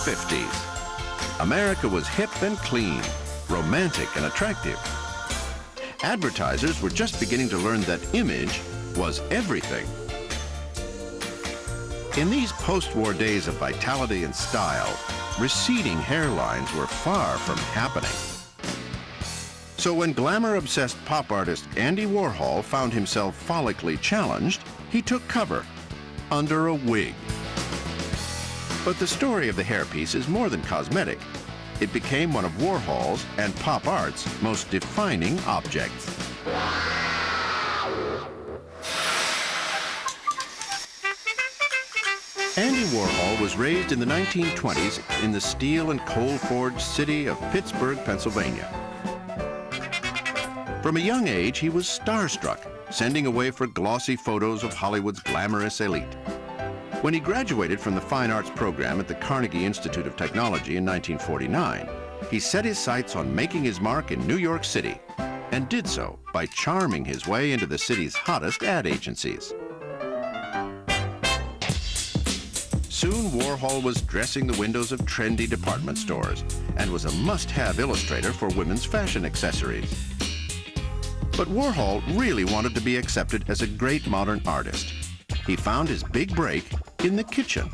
50s. America was hip and clean, romantic and attractive. Advertisers were just beginning to learn that image was everything. In these post-war days of vitality and style, receding hairlines were far from happening. So when glamour-obsessed pop artist Andy Warhol found himself follically challenged, he took cover under a wig. But the story of the hairpiece is more than cosmetic. It became one of Warhol's and pop art's most defining objects. Andy Warhol was raised in the 1920s in the steel and coal-forged city of Pittsburgh, Pennsylvania. From a young age, he was starstruck, sending away for glossy photos of Hollywood's glamorous elite. When he graduated from the Fine Arts program at the Carnegie Institute of Technology in 1949, he set his sights on making his mark in New York City, and did so by charming his way into the city's hottest ad agencies. Soon, Warhol was dressing the windows of trendy department stores and was a must-have illustrator for women's fashion accessories. But Warhol really wanted to be accepted as a great modern artist. He found his big break in the kitchen.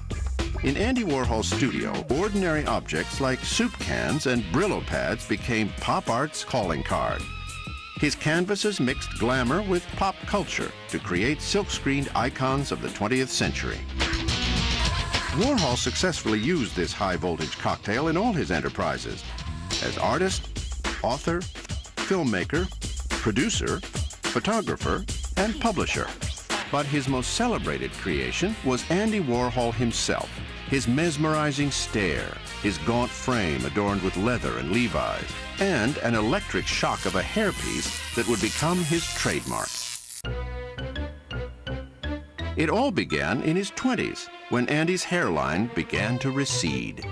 In Andy Warhol's studio, ordinary objects like soup cans and Brillo pads became pop art's calling card. His canvases mixed glamour with pop culture to create silk-screened icons of the 20th century. Warhol successfully used this high-voltage cocktail in all his enterprises as artist, author, filmmaker, producer, photographer, and publisher. But his most celebrated creation was Andy Warhol himself, his mesmerizing stare, his gaunt frame adorned with leather and Levi's, and an electric shock of a hairpiece that would become his trademark. It all began in his 20s, when Andy's hairline began to recede.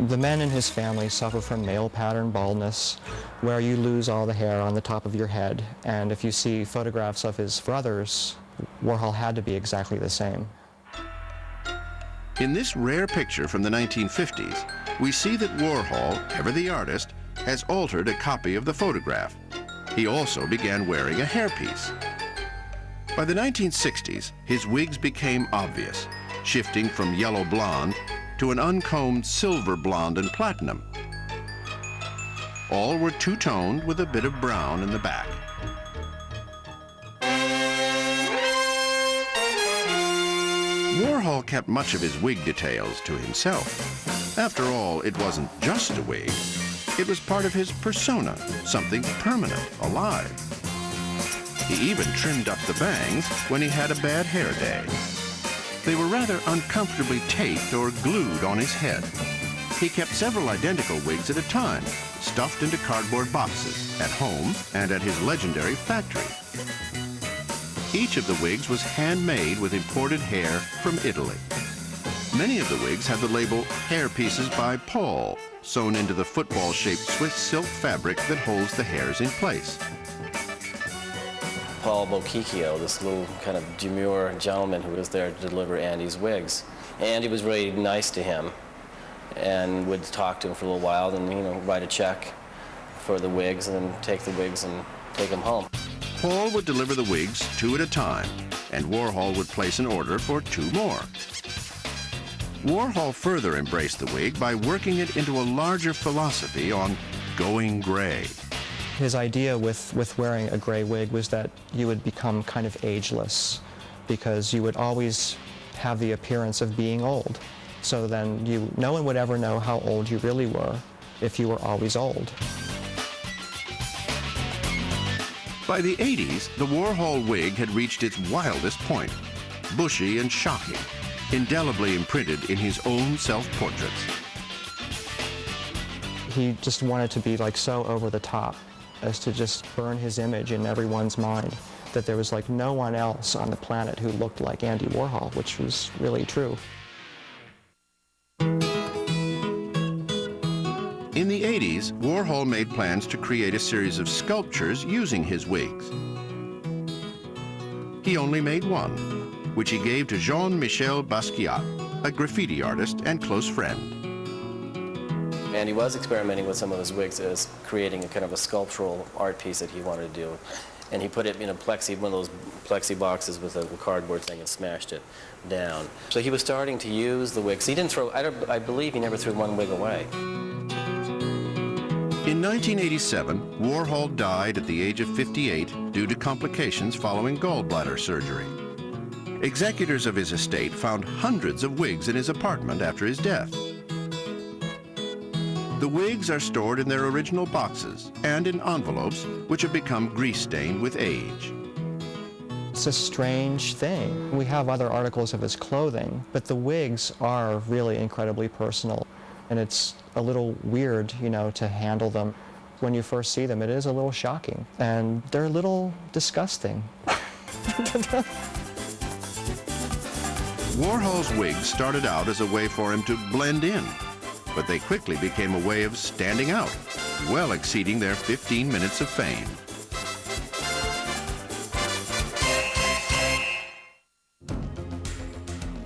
The men in his family suffer from male pattern baldness, where you lose all the hair on the top of your head. And if you see photographs of his brothers, Warhol had to be exactly the same. In this rare picture from the 1950s, we see that Warhol, ever the artist, has altered a copy of the photograph. He also began wearing a hairpiece. By the 1960s, his wigs became obvious, shifting from yellow blonde to an uncombed silver blonde and platinum. All were two-toned with a bit of brown in the back. Warhol kept much of his wig details to himself. After all, it wasn't just a wig. It was part of his persona, something permanent, alive. He even trimmed up the bangs when he had a bad hair day. They were rather uncomfortably taped or glued on his head. He kept several identical wigs at a time, stuffed into cardboard boxes, at home and at his legendary factory. Each of the wigs was handmade with imported hair from Italy. Many of the wigs had the label "Hair Pieces by Paul" sewn into the football-shaped Swiss silk fabric that holds the hairs in place. Paul Bocchicchio, this little kind of demure gentleman who was there to deliver Andy's wigs. Andy was really nice to him and would talk to him for a little while and, write a check for the wigs and then take the wigs and take them home. Paul would deliver the wigs 2 at a time, and Warhol would place an order for 2 more. Warhol further embraced the wig by working it into a larger philosophy on going gray. His idea with wearing a gray wig was that you would become kind of ageless, because you would always have the appearance of being old. So then no one would ever know how old you really were if you were always old. By the 80s, the Warhol wig had reached its wildest point, bushy and shocking, indelibly imprinted in his own self-portraits. He just wanted to be so over the top as to just burn his image in everyone's mind, that there was no one else on the planet who looked like Andy Warhol, which was really true. In the 80s, Warhol made plans to create a series of sculptures using his wigs. He only made one, which he gave to Jean-Michel Basquiat, a graffiti artist and close friend. And he was experimenting with some of his wigs as creating a kind of a sculptural art piece that he wanted to do. And he put it in a one of those plexi boxes with a cardboard thing and smashed it down. So he was starting to use the wigs. He didn't throw, I believe he never threw one wig away. In 1987, Warhol died at the age of 58 due to complications following gallbladder surgery. Executors of his estate found hundreds of wigs in his apartment after his death. The wigs are stored in their original boxes and in envelopes which have become grease-stained with age. It's a strange thing. We have other articles of his clothing, but the wigs are really incredibly personal. And it's a little weird, you know, to handle them. When you first see them, it is a little shocking. And they're a little disgusting. Warhol's wigs started out as a way for him to blend in, but they quickly became a way of standing out, well exceeding their 15 minutes of fame.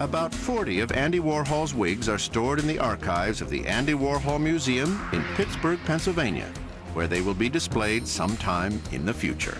About 40 of Andy Warhol's wigs are stored in the archives of the Andy Warhol Museum in Pittsburgh, Pennsylvania, where they will be displayed sometime in the future.